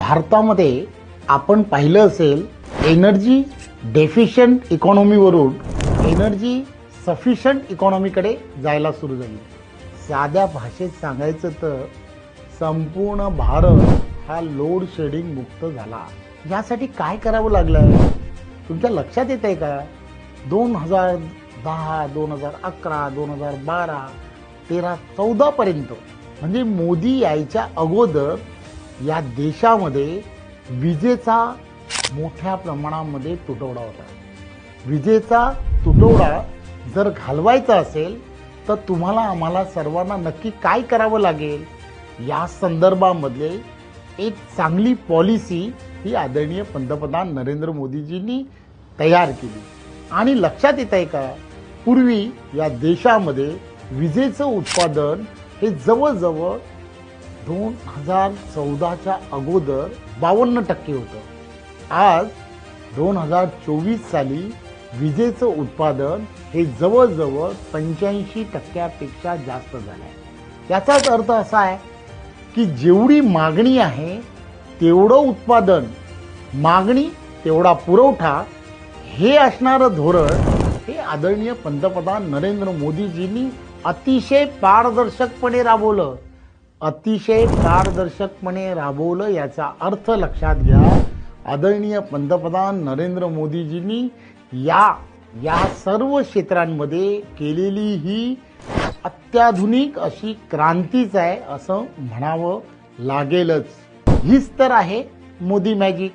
भारतामध्ये आपण पाहिलं असेल एनर्जी डेफिशियंट इकॉनॉमीवरून एनर्जी सफिशियंट इकॉनॉमीकडे जायला सुरू झाली। साध्या भाषेत सांगायचं तर संपूर्ण भारत हा लोड शेडिंग मुक्त झाला। यासाठी काय करावं लागलंय तुमच्या लक्षात येत आहे का? 2010, 2011, 2012, 13, 14 पर्यंत म्हणजे मोदी यायच्या अगोदर या देशामध्ये विजेचा मोठ्या प्रमाणामध्ये तुटवडा होता। विजेचा तुटवडा जर घालवायचा असेल तर तुम्हाला आम्हाला सर्वांना नक्की काय करावं लागेल या संदर्भामध्ये एक चांगली पॉलिसी ही आदरणीय पंतप्रधान नरेंद्र मोदीजींनी तयार केली। आणि लक्षात येत आहे का, पूर्वी या देशामध्ये विजेचं उत्पादन हे जवळजवळ 2014च्या अगोदर 52% होतं। आज 2024 साली विजेचं उत्पादन हे जवळजवळ 85%पेक्षा जास्त झालं आहे। याचाच अर्थ असा आहे की जेवढी मागणी आहे तेवढं उत्पादन, मागणी तेवढा पुरवठा हे असणारं धोरण हे आदरणीय पंतप्रधान नरेंद्र मोदीजींनी अतिशय पारदर्शकपणे राबवलं। अतिशय पारदर्शकपणे राबवलं याचा अर्थ लक्षात घ्या, आदरणीय पंतप्रधान नरेंद्र मोदीजींनी या सर्व क्षेत्रांमध्ये केलेली ही अत्याधुनिक अशी क्रांतीच आहे असं म्हणावं लागेलच। हीच तर आहे मोदी मॅजिक।